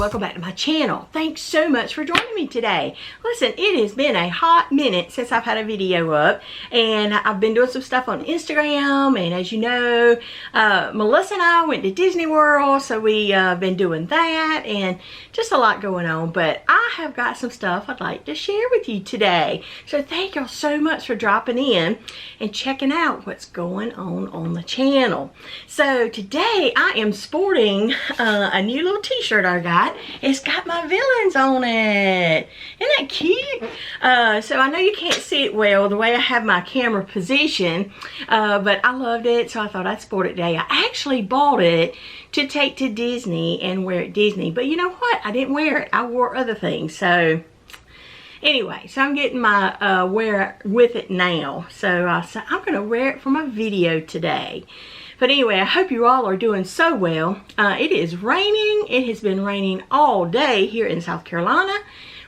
welcome back to my channel. Thanks so much for joining me today. Listen, it has been a hot minute since I've had a video up, and I've been doing some stuff on Instagram, and as you know, Melissa and I went to Disney World, so we've been doing that, and just a lot going on, but I have got some stuff I'd like to share with you today. So thank y'all so much for dropping in and checking out what's going on the channel. So today I am sporting a new little t-shirt I got. It's got my villains on it. Isn't that cute? So I know you can't see it well the way I have my camera positioned, but I loved it, so I thought I'd sport it today. I actually bought it to take to Disney and wear at Disney, but you know what? I didn't wear it. I wore other things. So anyway, so I'm getting my wear with it now. So I'm going to wear it for my video today. But anyway, I hope you all are doing so well. It is raining. It has been raining all day here in South Carolina.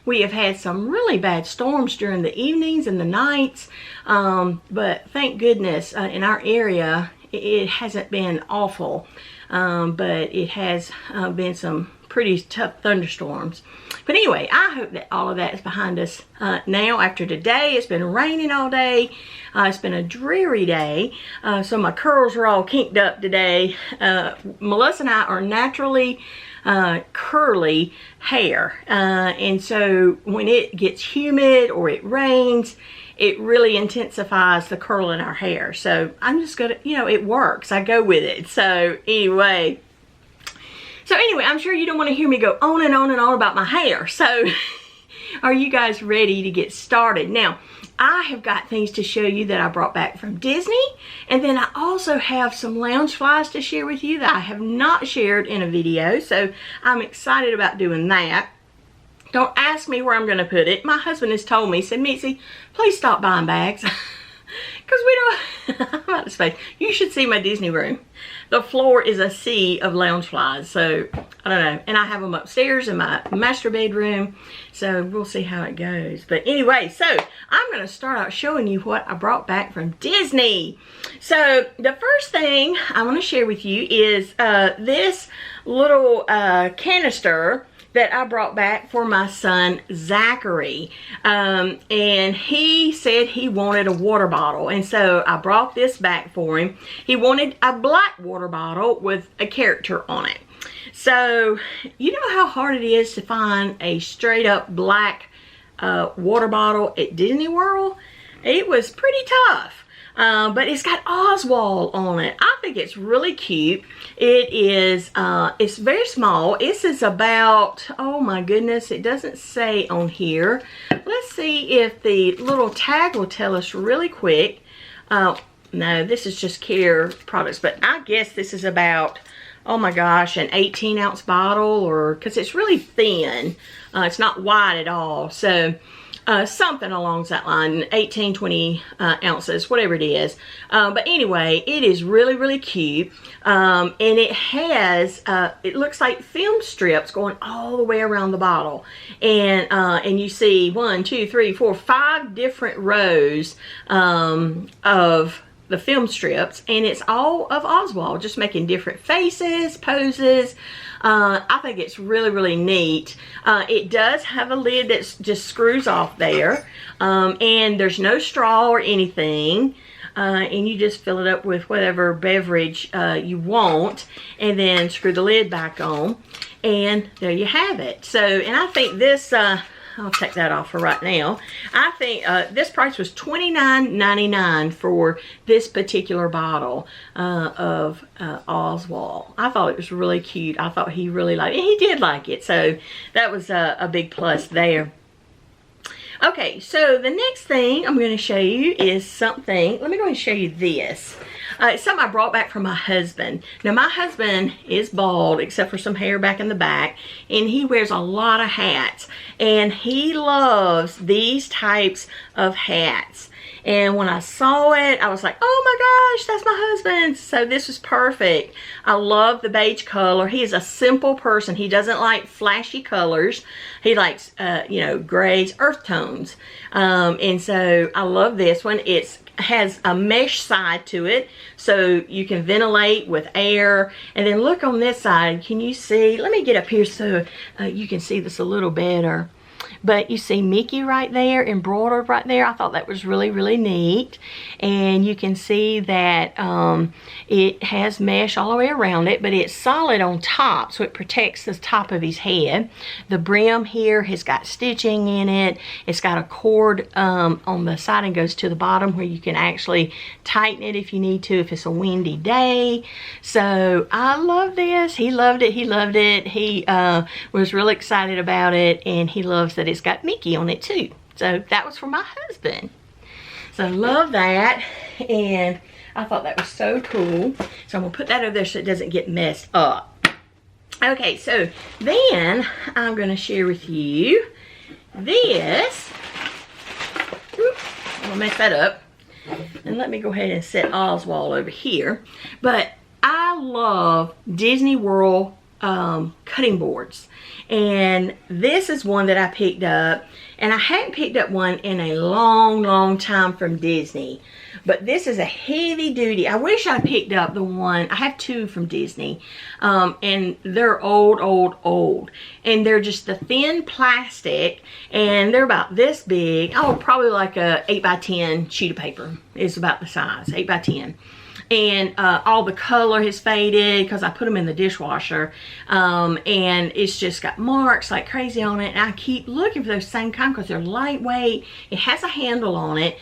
We have had some really bad storms during the evenings and the nights. But thank goodness in our area, it hasn't been awful. But it has been some pretty tough thunderstorms. But anyway, I hope that all of that is behind us now after today. It's been raining all day. It's been a dreary day. So my curls are all kinked up today. Melissa and I are naturally curly hair. And so when it gets humid or it rains, it really intensifies the curl in our hair. So I'm just gonna, you know, it works. I go with it. So anyway, I'm sure you don't want to hear me go on and on and on about my hair. So are you guys ready to get started? Now, I have got things to show you that I brought back from Disney. And then I also have some lounge flies to share with you that I have not shared in a video. So I'm excited about doing that. Don't ask me where I'm going to put it. My husband has told me, said, Mitzi, please stop buying bags. Because we don't, I'm out of space. You should see my Disney room. The floor is a sea of lounge flies. So, I don't know. And I have them upstairs in my master bedroom. So, we'll see how it goes. But anyway, so I'm going to start out showing you what I brought back from Disney. So, the first thing I want to share with you is this little canister that I brought back for my son Zachary, and he said he wanted a water bottle, and so I brought this back for him. He wanted a black water bottle with a character on it. So you know how hard it is to find a straight up black water bottle at Disney World? It was pretty tough. But it's got Oswald on it. I think it's really cute. It is, it's very small. This is about, oh my goodness, it doesn't say on here. Let's see if the little tag will tell us really quick. No, this is just Care products, but I guess this is about, oh my gosh, an 18-ounce bottle, or, because it's really thin. It's not wide at all. So, something along that line, 18, 20 ounces, whatever it is. But anyway, it is really, really cute. And it has, it looks like film strips going all the way around the bottle. And you see 1, 2, 3, 4, 5 different rows of the film strips, and it's all of Oswald, just making different faces, poses. I think it's really, really neat. It does have a lid that just screws off there, and there's no straw or anything, and you just fill it up with whatever beverage you want, and then screw the lid back on, and there you have it. So, and I think this, I'll take that off for right now. I think this price was $29.99 for this particular bottle of Oswald. I thought it was really cute. I thought he really liked it. He did like it. So that was a big plus there. Okay, so the next thing I'm going to show you is something. Let me go and show you this. It's something I brought back from my husband. Now, my husband is bald, except for some hair back in the back, and he wears a lot of hats, and he loves these types of hats. And when I saw it, I was like, oh my gosh, that's my husband. So this was perfect. I love the beige color. He is a simple person. He doesn't like flashy colors. He likes, you know, grays, earth tones. And so I love this one. It has a mesh side to it, so you can ventilate with air. And then look on this side. Can you see? Let me get up here so you can see this a little better. But you see Mickey right there, embroidered right there. I thought that was really, really neat. And you can see that it has mesh all the way around it, but it's solid on top, so it protects the top of his head. The brim here has got stitching in it. It's got a cord on the side and goes to the bottom where you can actually tighten it if you need to, if it's a windy day. So I love this. He loved it. He loved it. He was really excited about it, and he loves that it's got Mickey on it too. So that was for my husband. So I love that, and I thought that was so cool. So I'm gonna put that over there so it doesn't get messed up. Okay, so then I'm gonna share with you this. Oops, I'm gonna mess that up. And let me go ahead and set Oswald over here. But I love Disney World cutting boards. And this is one that I picked up, and I hadn't picked up one in a long time from Disney. But this is a heavy duty. I wish I picked up the one, I have two from Disney, and they're old. And they're just the thin plastic, and they're about this big. Oh, probably like a 8x10 sheet of paper is about the size, 8x10. And all the color has faded because I put them in the dishwasher, and it's just got marks like crazy on it. And I keep looking for those same kind because they're lightweight. It has a handle on it.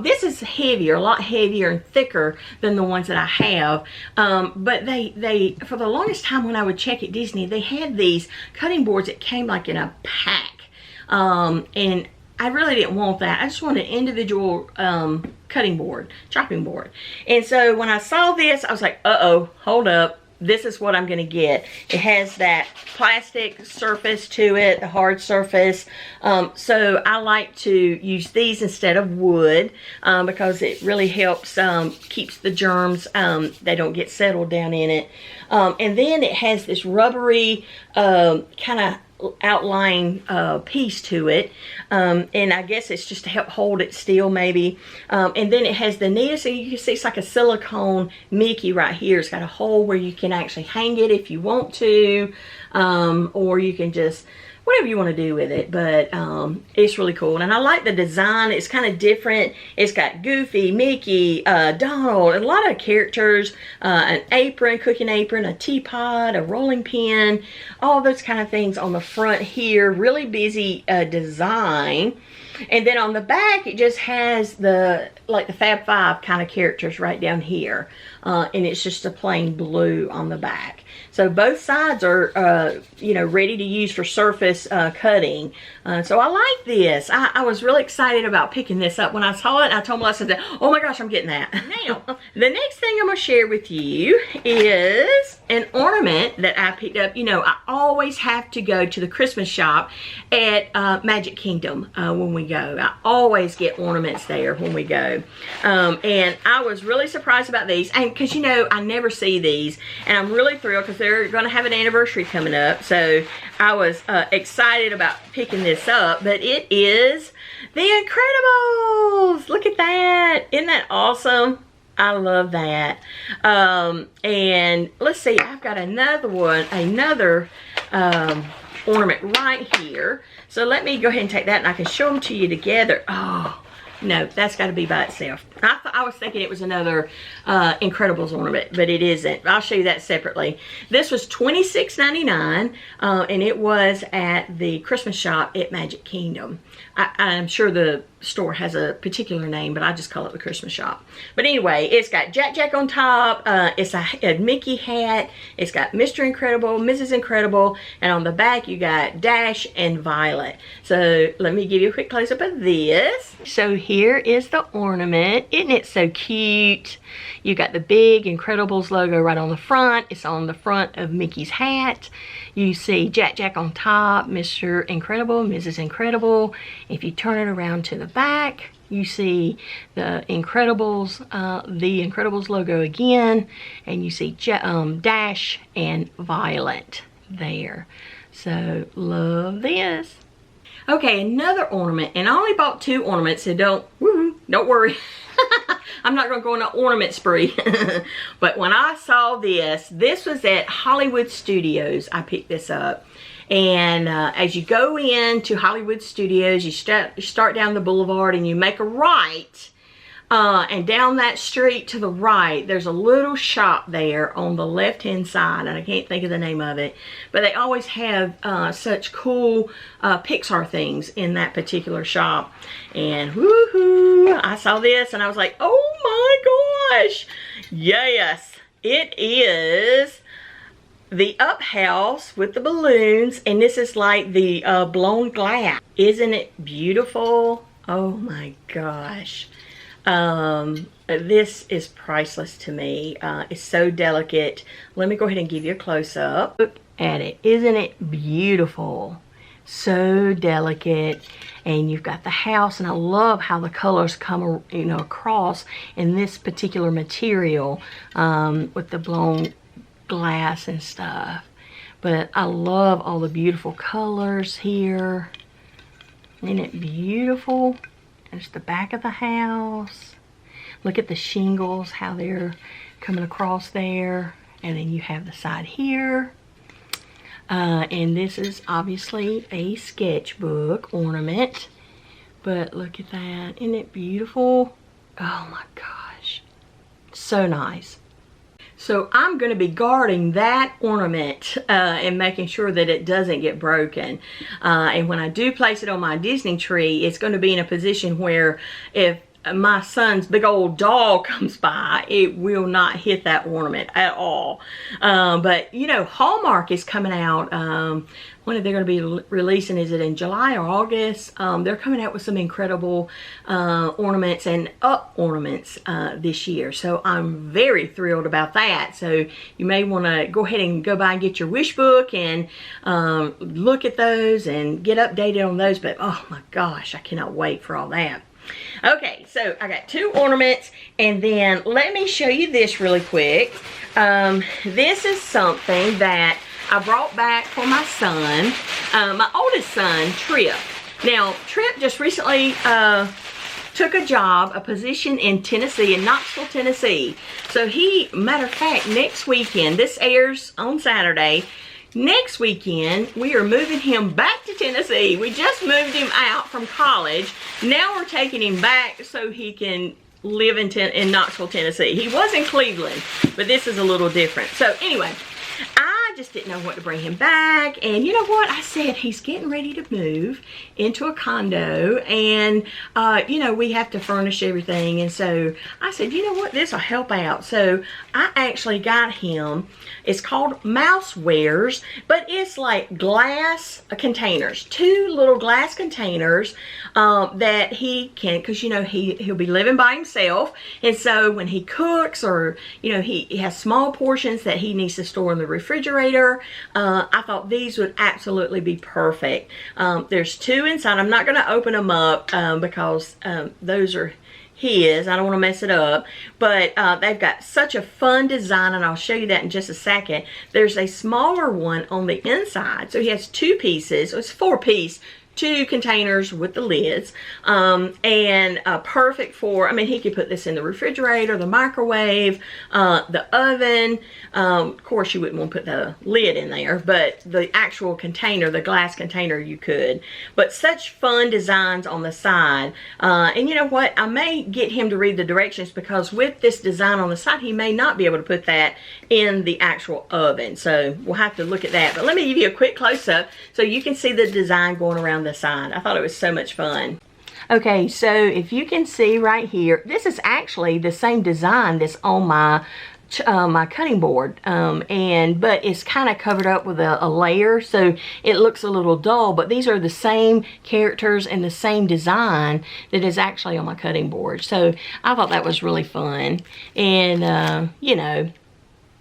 This is heavier, a lot heavier and thicker than the ones that I have. But they for the longest time when I would check at Disney, they had these cutting boards that came like in a pack, and I really didn't want that. I just wanted an individual cutting board, chopping board. And so when I saw this, I was like, uh-oh, hold up. This is what I'm going to get. It has that plastic surface to it, the hard surface. So I like to use these instead of wood because it really helps, keeps the germs, they don't get settled down in it. And then it has this rubbery kind of outline piece to it, and I guess it's just to help hold it still maybe. And then it has the neatest, so you can see it's like a silicone Mickey right here. It's got a hole where you can actually hang it if you want to, or you can just whatever you want to do with it. But it's really cool, and I like the design. It's kind of different. It's got Goofy, Mickey, Donald, a lot of characters, an apron, cooking apron, a teapot, a rolling pin, all those kind of things on the front here. Really busy design. And then on the back, it just has the like the Fab Five kind of characters right down here, and it's just a plain blue on the back. So both sides are, you know, ready to use for surface cutting. So I like this. I was really excited about picking this up. When I saw it, I told Melissa, oh my gosh, I'm getting that. Now, the next thing I'm going to share with you is an ornament that I picked up. You know, I always have to go to the Christmas shop at Magic Kingdom when we go. I always get ornaments there when we go. And I was really surprised about these. And because, you know, I never see these. And I'm really thrilled because they're going to have an anniversary coming up. So I was excited about picking this up. But it is The Incredibles. Look at that. Isn't that awesome? I love that. And let's see, I've got another one, ornament right here. So let me go ahead and take that, and I can show them to you together. Oh, no, that's got to be by itself. I was thinking it was another Incredibles ornament, but it isn't. I'll show you that separately. This was $26.99, and it was at the Christmas shop at Magic Kingdom. I'm sure the store has a particular name, but I just call it the Christmas shop. But anyway, it's got Jack on top. It's a Mickey hat. It's got Mr. Incredible, Mrs. Incredible, and on the back you got Dash and Violet. So let me give you a quick close-up of this. So here is the ornament. Isn't it so cute? You got the big Incredibles logo right on the front. It's on the front of Mickey's hat. You see Jack on top, Mr. Incredible, Mrs. Incredible. If you turn it around to the back, you see the Incredibles logo again, and you see Dash and Violet there. So love this. Okay, another ornament, and I only bought 2 ornaments, so don't worry. I'm not going to go on an ornament spree. But when I saw this was at Hollywood Studios. I picked this up. And as you go into Hollywood Studios, you start down the boulevard and you make a right. And down that street to the right, there's a little shop there on the left-hand side, and I can't think of the name of it, but they always have such cool Pixar things in that particular shop. And woohoo, I saw this and I was like, oh my gosh, yes, it is the Up House with the balloons, and this is like the blown glass. Isn't it beautiful? Oh my gosh. This is priceless to me. It's so delicate. Let me go ahead and give you a close-up. Look at it. Isn't it beautiful? So delicate. And you've got the house, and I love how the colors come, you know, across in this particular material with the blown glass and stuff. But I love all the beautiful colors here. Isn't it beautiful? There's the back of the house. Look at the shingles, how they're coming across there. And then you have the side here. And this is obviously a sketchbook ornament. But look at that. Isn't it beautiful? Oh my gosh. So nice. So I'm going to be guarding that ornament and making sure that it doesn't get broken. And when I do place it on my Disney tree, it's going to be in a position where if my son's big old dog comes by, it will not hit that ornament at all. But you know, Hallmark is coming out. When are they going to be releasing? Is it in July or August? They're coming out with some incredible ornaments and ornaments this year. So I'm very thrilled about that. So you may want to go ahead and go by and get your wish book and look at those and get updated on those. But oh my gosh, I cannot wait for all that. Okay, so I got 2 ornaments, and then let me show you this really quick. This is something that I brought back for my son, my oldest son, Trip. Now, Trip just recently took a position in Tennessee, in Knoxville, Tennessee. So matter of fact, next weekend, this airs on Saturday, next weekend, we are moving him back to Tennessee. We just moved him out from college. Now we're taking him back so he can live in Knoxville, Tennessee. He was in Cleveland, but this is a little different. So anyway, I just didn't know what to bring him back. And you know what? I said he's getting ready to move into a condo, and you know, we have to furnish everything. And so I said, you know what? This will help out. So I actually got him, it's called Mousewares, but it's like glass containers, 2 little glass containers that he can, because you know, he'll be living by himself. And so when he cooks, or you know, he has small portions that he needs to store in the refrigerator, I thought these would absolutely be perfect. There's 2 inside. I'm not going to open them up because those are his. I don't want to mess it up, but they've got such a fun design, and I'll show you that in just a second. There's a smaller one on the inside, so he has 2 pieces. So it's 4-piece, 2 containers with the lids, and perfect for, I mean, he could put this in the refrigerator, the microwave, the oven. Of course, you wouldn't want to put the lid in there, but the actual container, the glass container, you could. But such fun designs on the side. And you know what? I may get him to read the directions, because with this design on the side, he may not be able to put that in the actual oven. So we'll have to look at that. But let me give you a quick close-up so you can see the design going around the side. I thought it was so much fun. Okay, so if you can see right here, this is actually the same design that's on my cutting board, but it's kind of covered up with a layer, so it looks a little dull. But these are the same characters and the same design that is actually on my cutting board. So I thought that was really fun, and you know,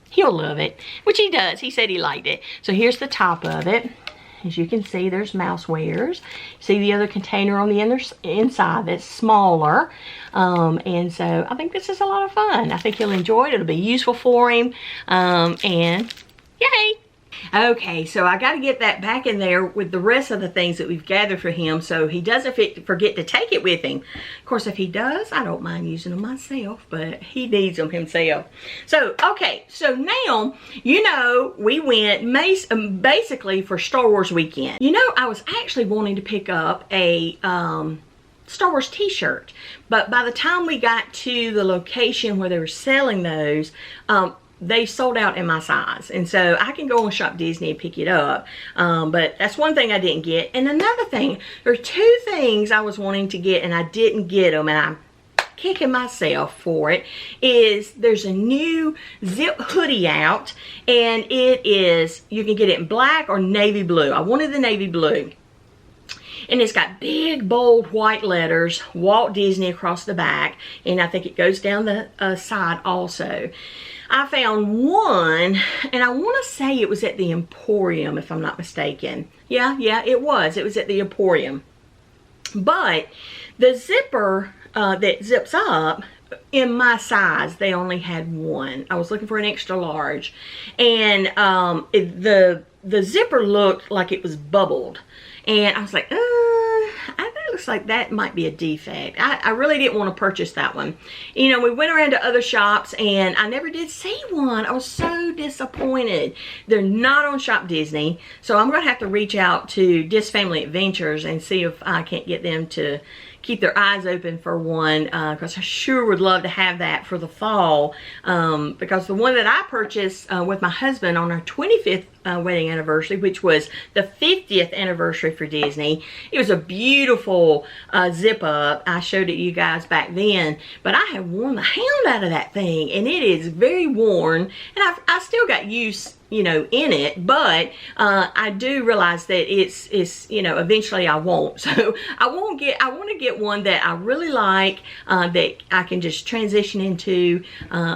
he'll love it, which he does. He said he liked it. So here's the top of it. as you can see, there's Mousewares. See the other container on the inside that's smaller. And so I think this is a lot of fun. I think he'll enjoy it. It'll be useful for him. And yay! Okay, so I got to get that back in there with the rest of the things that we've gathered for him so he doesn't forget to take it with him. Of course, if he does, I don't mind using them myself, but he needs them himself. So, okay, so now, you know, we went basically for Star Wars weekend. You know, I was actually wanting to pick up a Star Wars t-shirt, but by the time we got to the location where they were selling those, they sold out in my size, and so I can go on Shop Disney and pick it up, but that's one thing I didn't get. And another thing, there are two things I was wanting to get and I didn't get them, and I'm kicking myself for it. Is there's a new zip hoodie out, and it is, you can get it in black or navy blue. I wanted the navy blue. And it's got big, bold, white letters, Walt Disney across the back. And I think it goes down the side also. I found one, and I want to say it was at the Emporium, if I'm not mistaken. Yeah, it was. It was at the Emporium. But the zipper that zips up, in my size, they only had one. I was looking for an extra large. And the zipper looked like it was bubbled. And I was like, that looks like that might be a defect. I really didn't want to purchase that one. You know, we went around to other shops and I never did see one. I was so disappointed. They're not on Shop Disney. So I'm going to have to reach out to Dis Family Adventures and see if I can't get them to keep their eyes open for one, because I sure would love to have that for the fall, because the one that I purchased with my husband on our 25th wedding anniversary, which was the 50th anniversary for Disney, it was a beautiful zip up. I showed it to you guys back then, but I have worn the hound out of that thing, and it is very worn, and I still got use, you know, in it, but I do realize that it's you know, eventually I won't. So I want to get one that I really like, that I can just transition into,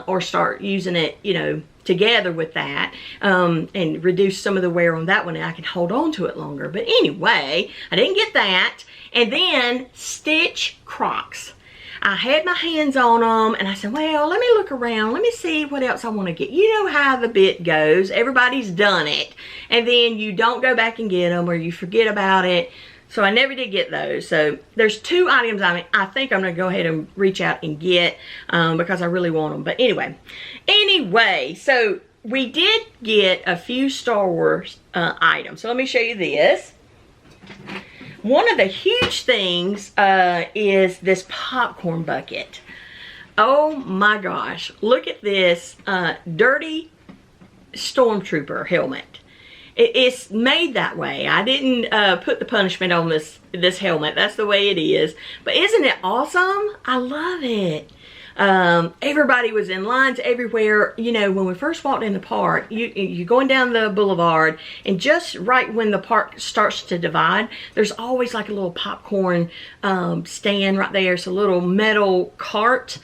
or start using it, you know, together with that, and reduce some of the wear on that one, and I can hold on to it longer. But anyway, I didn't get that. And then Stitch Crocs. I had my hands on them, and I said, well, let me look around. Let me see what else I want to get. You know how the bit goes. Everybody's done it. And then you don't go back and get them, or you forget about it. So I never did get those. So there's two items I think I'm going to go ahead and reach out and get, because I really want them. But anyway, so we did get a few Star Wars items. So let me show you this. One of the huge things is this popcorn bucket. Oh my gosh, look at this dirty stormtrooper helmet. It's made that way. I didn't put the punishment on this helmet. That's the way it is. But isn't it awesome? I love it. Everybody was in lines everywhere. You know, when we first walked in the park, you're going down the boulevard, and just right when the park starts to divide, there's always like a little popcorn stand right there. It's a little metal cart,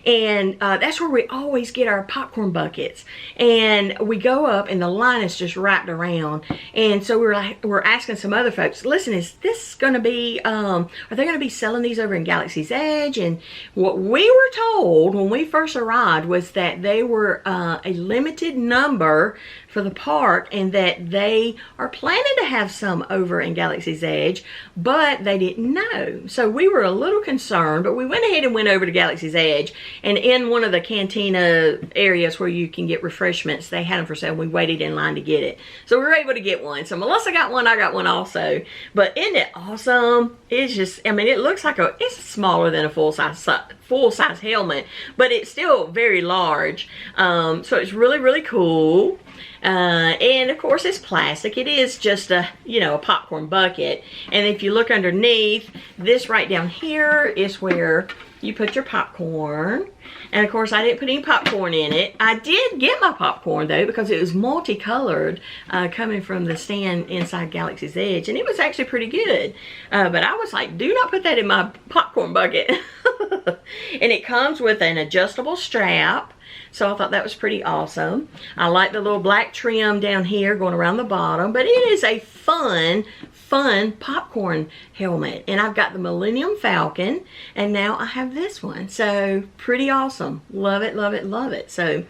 and that's where we always get our popcorn buckets. And we go up, and the line is just wrapped around. And so we're asking some other folks, listen, is this going to be, are they going to be selling these over in Galaxy's Edge? And what we were told when we first arrived was that they were a limited number for the park, and that they are planning to have some over in Galaxy's Edge, but they didn't know. So we were a little concerned, but we went ahead and went over to Galaxy's Edge, and in one of the cantina areas where you can get refreshments, they had them for sale. We waited in line to get it. So we were able to get one. So Melissa got one, I got one also. But isn't it awesome? It's just, I mean, it looks like it's smaller than a full-size helmet, but it's still very large. So it's really, really cool. And of course it's plastic. It is just a, you know, a popcorn bucket. And if you look underneath, this right down here is where you put your popcorn. And of course I didn't put any popcorn in it. I did get my popcorn though, because it was multicolored, coming from the stand inside Galaxy's Edge, and it was actually pretty good. But I was like, do not put that in my popcorn bucket. And it comes with an adjustable strap. So I thought that was pretty awesome. I like the little black trim down here going around the bottom. But it is a fun popcorn helmet. And I've got the Millennium Falcon. And now I have this one. So pretty awesome. Love it, love it, love it. So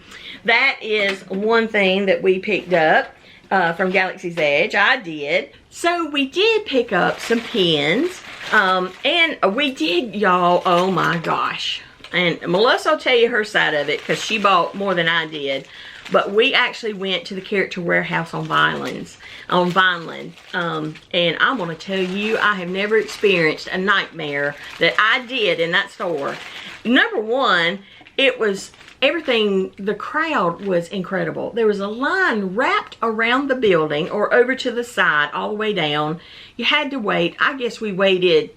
that is one thing that we picked up from Galaxy's Edge. I did. So we did pick up some pins. And we did, y'all, oh my gosh. And Melissa will tell you her side of it because she bought more than I did. But we actually went to the Character Warehouse on Vineland. And I'm going to tell you, I have never experienced a nightmare that I did in that store. Number one, it was everything, the crowd was incredible. There was a line wrapped around the building or over to the side all the way down. You had to wait. I guess we waited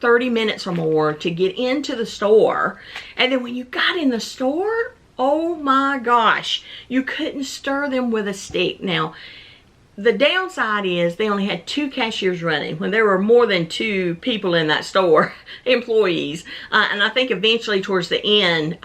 30 minutes or more to get into the store. And then when you got in the store, oh my gosh, you couldn't stir them with a stick. Now, the downside is they only had 2 cashiers running when there were more than 2 people in that store, employees. And I think eventually towards the end,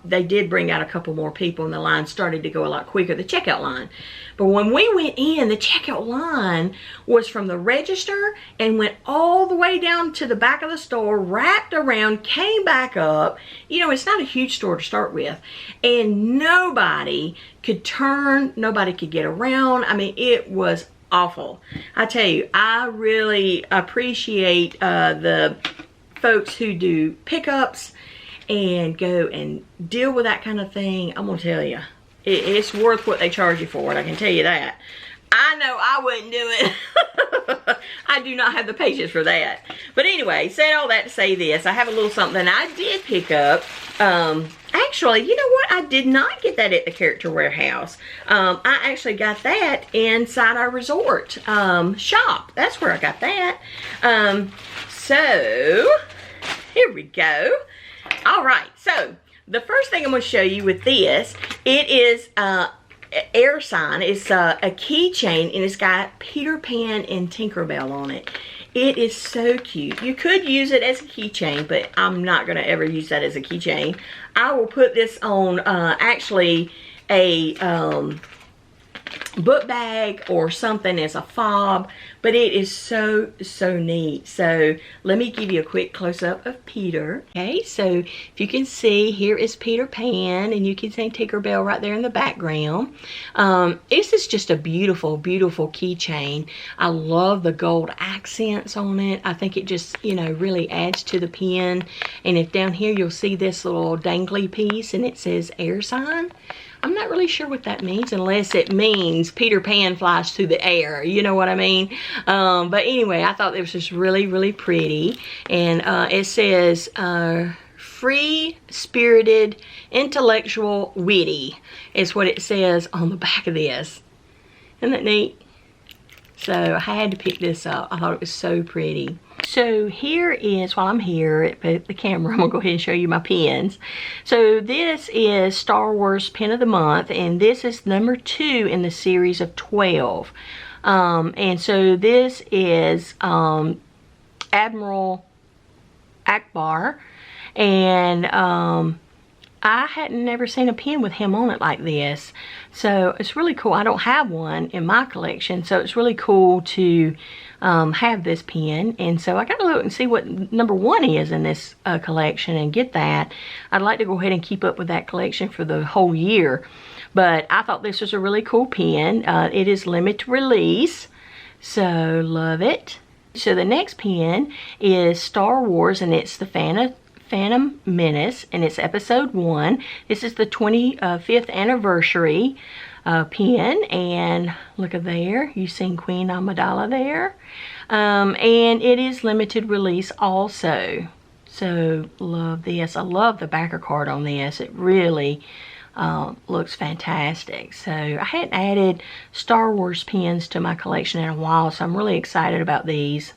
they did bring out a couple more people and the line started to go a lot quicker, the checkout line. But when we went in, the checkout line was from the register and went all the way down to the back of the store, wrapped around, came back up. You know, it's not a huge store to start with. And nobody could turn, nobody could get around. I mean, it was awful. I tell you, I really appreciate the folks who do pickups and go and deal with that kind of thing. I'm gonna tell you, it's worth what they charge you for it, I can tell you that. I know I wouldn't do it. I do not have the patience for that. But anyway, said all that to say this. I have a little something I did pick up. Actually, you know what? I did not get that at the Character Warehouse. I actually got that inside our resort shop. That's where I got that. So, here we go. All right, so the first thing I'm going to show you with this, it is air sign. It's a keychain and it's got Peter Pan and Tinkerbell on it. It is so cute. You could use it as a keychain, but I'm not going to ever use that as a keychain. I will put this on actually a book bag or something as a fob, but it is so neat. So let me give you a quick close-up of Peter. Okay, so if you can see, here is Peter Pan and you can see Tinkerbell right there in the background. This is just a beautiful keychain. I love the gold accents on it. I think it just, you know, really adds to the pen. And if down here you'll see this little dangly piece and it says air sign. I'm not really sure what that means unless it means Peter Pan flies through the air. You know what I mean? But anyway, I thought it was just really pretty. And it says free-spirited, intellectual, witty is what it says on the back of this. Isn't that neat? So I had to pick this up. I thought it was so pretty. So here is, while I'm here at the camera, I'm going to go ahead and show you my pins. So this is Star Wars Pin of the Month, and this is number 2 in the series of 12. And so this is Admiral Akbar, and I hadn't never seen a pin with him on it like this. So it's really cool. I don't have one in my collection, so it's really cool to have this pin. And so I got to look and see what number 1 is in this collection and get that. I'd like to go ahead and keep up with that collection for the whole year. But I thought this was a really cool pin. It is limited release, so love it. So the next pin is Star Wars, and it's the Phantom Menace, and it's episode 1. This is the 25th anniversary pin, and look at there, you seen Queen Amidala there. And it is limited release also. So love this. I love the backer card on this. It really looks fantastic. So I hadn't added Star Wars pins to my collection in a while, so I'm really excited about these.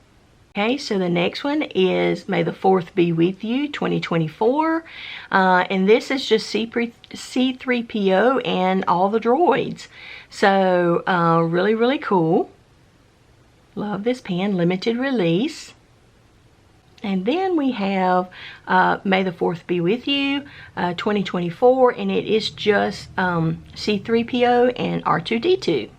Okay, so the next one is May the 4th Be With You 2024. And this is just C3PO and all the droids. So really cool. Love this pen, limited release. And then we have May the 4th Be With You 2024, and it is just C3PO and R2D2.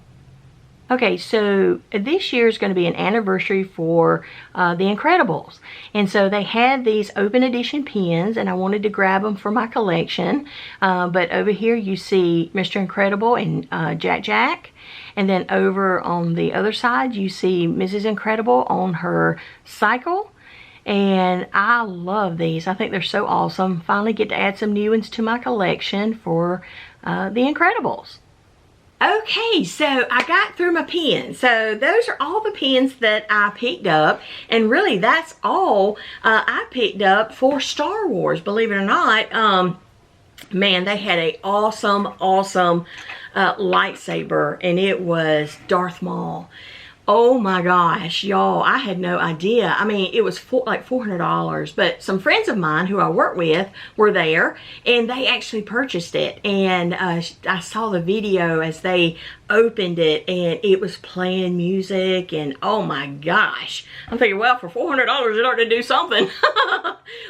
Okay, so this year is going to be an anniversary for The Incredibles. And so they had these open edition pins, and I wanted to grab them for my collection. But over here you see Mr. Incredible and Jack. And then over on the other side you see Mrs. Incredible on her cycle. And I love these. I think they're so awesome. Finally get to add some new ones to my collection for The Incredibles. Okay, so I got through my pins. So those are all the pins that I picked up. And really, that's all I picked up for Star Wars, believe it or not. Man, they had an awesome lightsaber, and it was Darth Maul. Oh my gosh, y'all, I had no idea. I mean, it was like $400, but some friends of mine who I work with were there, and they actually purchased it. And I saw the video as they opened it, and it was playing music, and oh my gosh. I'm thinking, well, for $400, it ought to do something.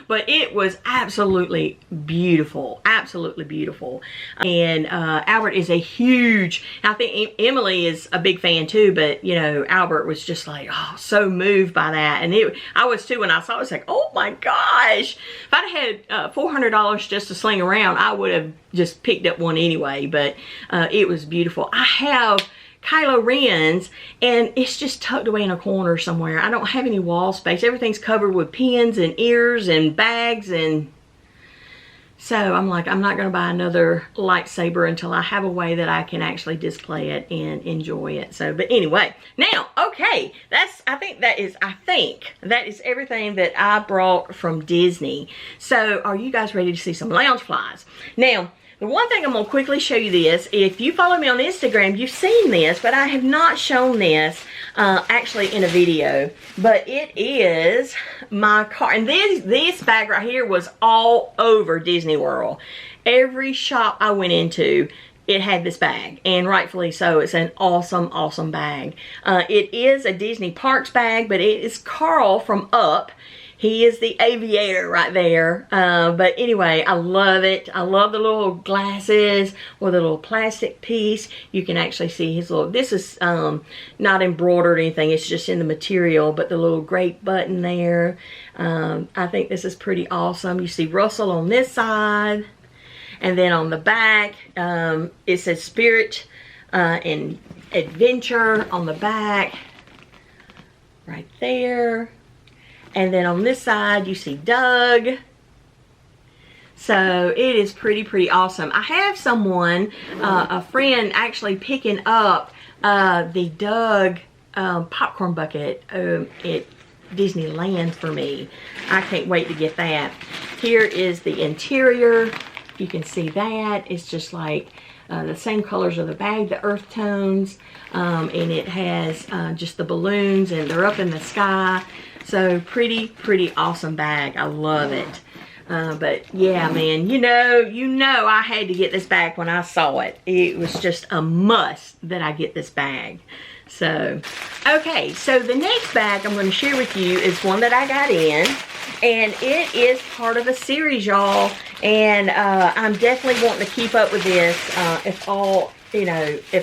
But it was absolutely beautiful, absolutely beautiful. And Albert is a huge, I think Emily is a big fan too, but you know, Albert was just like, oh, so moved by that. And I was too when I saw it. I was like, oh my gosh. If I'd had $400 just to sling around, I would have just picked up one anyway. But it was beautiful. I have Kylo Ren's, and it's just tucked away in a corner somewhere. I don't have any wall space. Everything's covered with pins and ears and bags, and so I'm like, I'm not going to buy another lightsaber until I have a way that I can actually display it and enjoy it. So, but anyway, now, okay, I think that is everything that I brought from Disney. So, are you guys ready to see some Loungeflies? Now, the one thing I'm going to quickly show you this. If you follow me on Instagram, you've seen this, but I have not shown this actually in a video. But it is my car. And this bag right here was all over Disney World. Every shop I went into, it had this bag, and rightfully so. It's an awesome bag. It is a Disney Parks bag, but it is Carl from Up. He is the aviator right there. But anyway, I love it. I love the little glasses with a little plastic piece. You can actually see his little, this is not embroidered or anything. It's just in the material, but the little great button there. I think this is pretty awesome. You see Russell on this side. And then on the back, it says Spirit and Adventure on the back. Right there. And then on this side, you see Doug. So it is pretty awesome. I have someone, a friend, actually picking up the Doug popcorn bucket at Disneyland for me. I can't wait to get that. Here is the interior. You can see that. It's just like the same colors of the bag, the earth tones. And it has just the balloons, and they're up in the sky. So pretty awesome bag. I love it. But yeah, man, you know I had to get this bag when I saw it. It was just a must that I get this bag. So, okay, so the next bag I'm going to share with you is one that I got in. And it is part of a series, y'all. And I'm definitely wanting to keep up with this if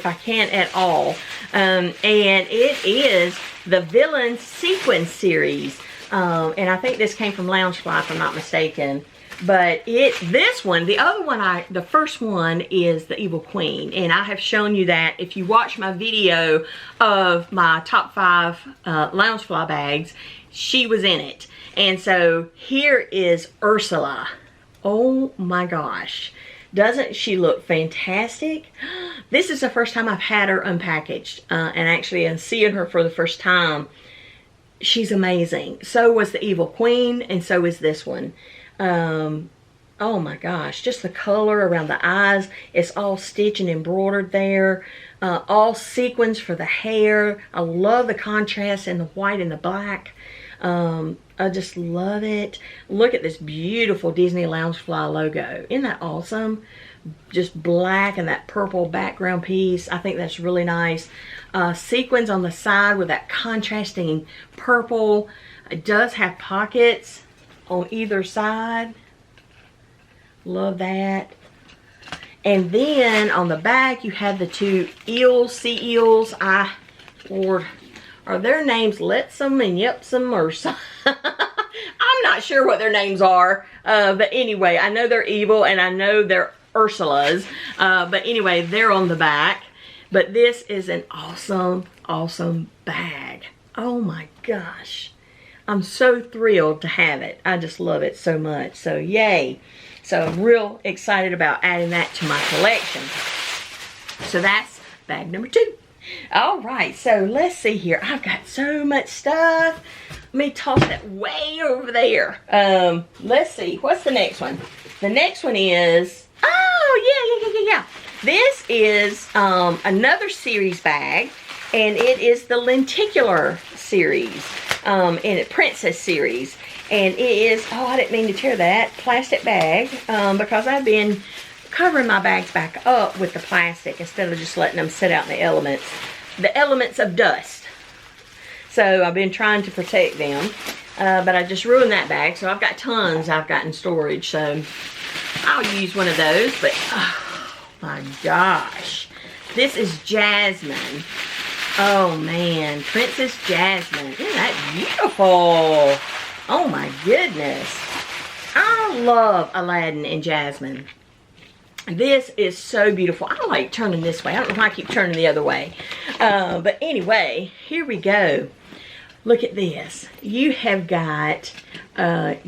I can at all. And it is the Villain Sequence series. And I think this came from Loungefly, if I'm not mistaken. But this one, the first one is the Evil Queen. And I have shown you that if you watch my video of my top 5 Loungefly bags, she was in it. And so here is Ursula. Oh my gosh. Doesn't she look fantastic? This is the first time I've had her unpackaged. And actually I'm seeing her for the first time. She's amazing. So was the Evil Queen, and so is this one. Oh my gosh, just the color around the eyes. It's all stitched and embroidered there. All sequins for the hair. I love the contrast in the white and the black. I just love it. Look at this beautiful Disney Loungefly logo. Isn't that awesome? Just black and that purple background piece. I think that's really nice. sequins on the side with that contrasting purple. It does have pockets on either side. Love that. And then on the back you have the two eels, sea eels. Or are their names Letsum and Yepsum or something? I'm not sure what their names are. But anyway, I know they're evil and I know they're Ursula's. But anyway, they're on the back. But this is an awesome, awesome bag. Oh my gosh. I'm so thrilled to have it. I just love it so much. So yay. So I'm real excited about adding that to my collection. So that's bag number 2. All right, so let's see here. I've got so much stuff. Let me toss that way over there. Let's see, what's the next one? The next one is, oh yeah. This is another series bag, and it is the lenticular series, and it Princess series. And it is, oh, I didn't mean to tear that plastic bag, because I've been covering my bags back up with the plastic instead of just letting them sit out in the elements of dust. So I've been trying to protect them, but I just ruined that bag. So I've got tons I've got in storage, so I'll use one of those. But oh my gosh, this is Jasmine. Oh man, Princess Jasmine. Isn't that beautiful? Oh my goodness. I love Aladdin and Jasmine. This is so beautiful. I don't like turning this way. I don't know why I keep turning the other way. But anyway, here we go. Look at this. You have got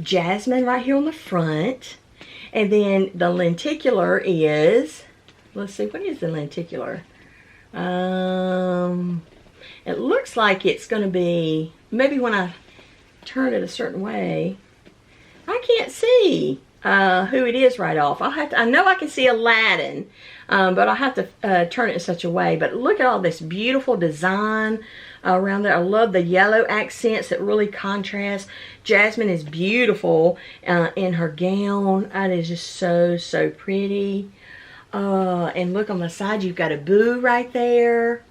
Jasmine right here on the front. And then the lenticular is, let's see, what is the lenticular? It looks like it's going to be, maybe when I turn it a certain way, I can't see who it is right off. I know I can see Aladdin, but I'll have to turn it in such a way. But look at all this beautiful design around there. I love the yellow accents that really contrast. Jasmine is beautiful in her gown. It is just so, so pretty. And look on the side, you've got a boo right there.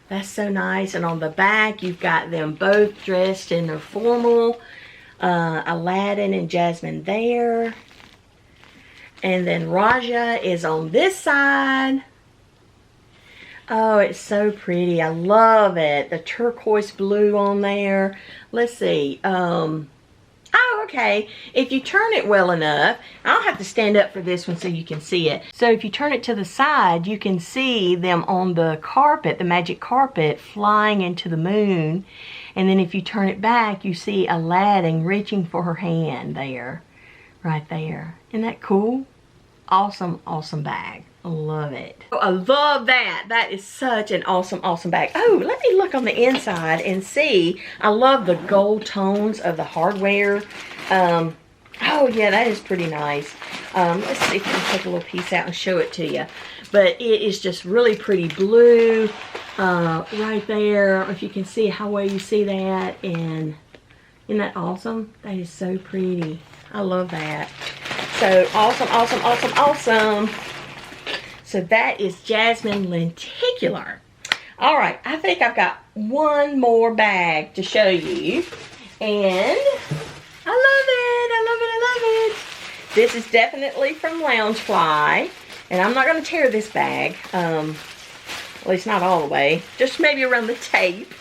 That's so nice. And on the back, you've got them both dressed in their formal. Aladdin and Jasmine there. And then Raja is on this side. Oh, it's so pretty. I love it. The turquoise blue on there. Let's see. Oh, okay. If you turn it well enough, I'll have to stand up for this one so you can see it. So if you turn it to the side, you can see them on the carpet, the magic carpet, flying into the moon. And then if you turn it back, you see Aladdin reaching for her hand there. Right there. Isn't that cool? Awesome, awesome bag. I love it. Oh, I love that. That is such an awesome, awesome bag. Oh, let me look on the inside and see. I love the gold tones of the hardware. Oh, yeah, that is pretty nice. Let's see if I can take a little piece out and show it to you. But it is just really pretty blue right there. If you can see how well you see that. And isn't that awesome? That is so pretty. I love that. So awesome, awesome, awesome, awesome. So that is Jasmine Lenticular. All right, I think I've got one more bag to show you. And I love it, I love it, I love it. This is definitely from Loungefly. And I'm not going to tear this bag. At least not all the way. Just maybe around the tape.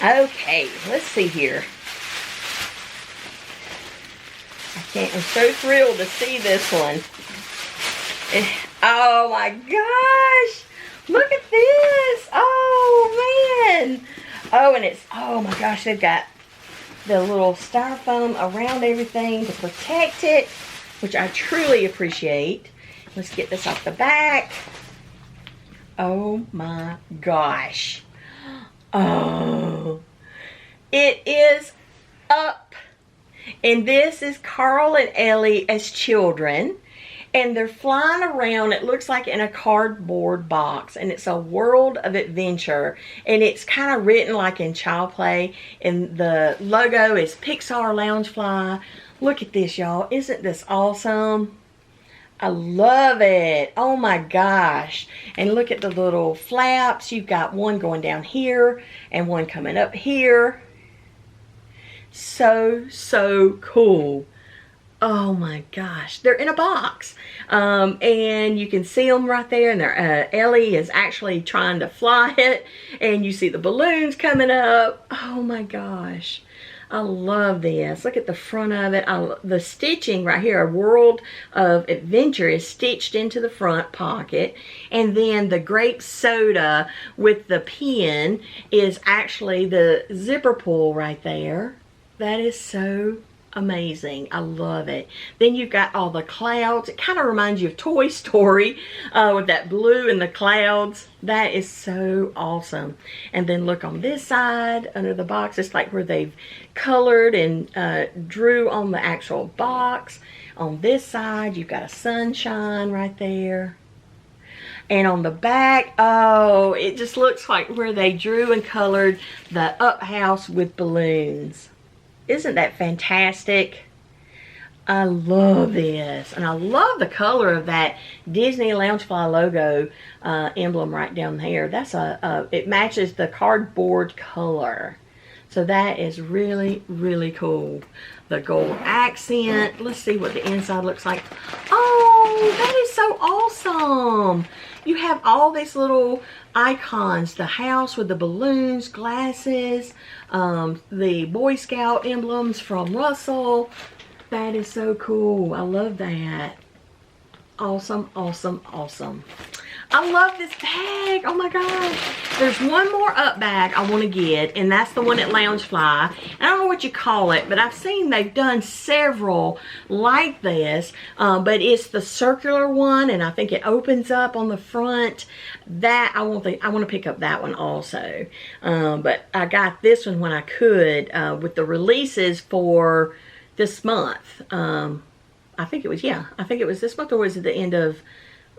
Okay, let's see here. I'm so thrilled to see this one. Oh my gosh! Look at this! Oh man! Oh, and it's, oh my gosh, they've got the little styrofoam around everything to protect it, which I truly appreciate. Let's get this off the back. Oh my gosh. Oh, it is up. And this is Carl and Ellie as children. And they're flying around, it looks like in a cardboard box. And it's a world of adventure. And it's kind of written like in Child Play. And the logo is Pixar Loungefly. Look at this, y'all. Isn't this awesome? I love it. Oh my gosh. And look at the little flaps. You've got one going down here and one coming up here. So, so cool. Oh my gosh, they're in a box. And you can see them right there, and Ellie is actually trying to fly it, and you see the balloons coming up. Oh my gosh. I love this. Look at the front of it. The stitching right here, a world of adventure, is stitched into the front pocket. And then the grape soda with the pin is actually the zipper pull right there. That is so amazing. I love it. Then you've got all the clouds. It kind of reminds you of Toy Story with that blue and the clouds. That is so awesome. And then look on this side under the box. It's like where they've colored and drew on the actual box. On this side, you've got a sunshine right there. And on the back, oh, it just looks like where they drew and colored the up house with balloons. Isn't that fantastic? I love this. And I love the color of that Disney Loungefly logo emblem right down there. That's it matches the cardboard color. So that is really, really cool. The gold accent. Let's see what the inside looks like. Oh, that is so awesome. You have all these little icons. The house with the balloons, glasses, the Boy Scout emblems from Russell. That is so cool. I love that. Awesome, awesome, awesome. I love this bag. Oh my gosh. There's one more up bag I want to get, and that's the one at Loungefly. I don't know what you call it, but I've seen they've done several like this, but it's the circular one, and I think it opens up on the front. That I want to pick up that one also. But I got this one when I could with the releases for this month. I think it was, yeah, I think it was this month, or was it the end of,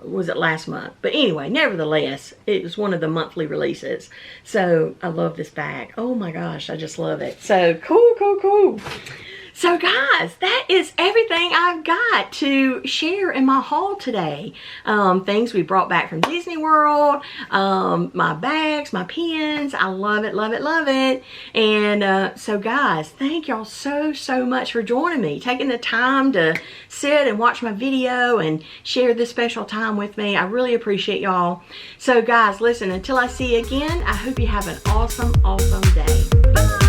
was it last month? But anyway, nevertheless, it was one of the monthly releases. So I love this bag. Oh my gosh, I just love it. So cool, cool, cool. So guys, that is everything I've got to share in my haul today. Things we brought back from Disney World, my bags, my pins. I love it, love it, love it. And so guys, thank y'all so, so much for joining me, taking the time to sit and watch my video and share this special time with me. I really appreciate y'all. So guys, listen, until I see you again, I hope you have an awesome, awesome day. Bye.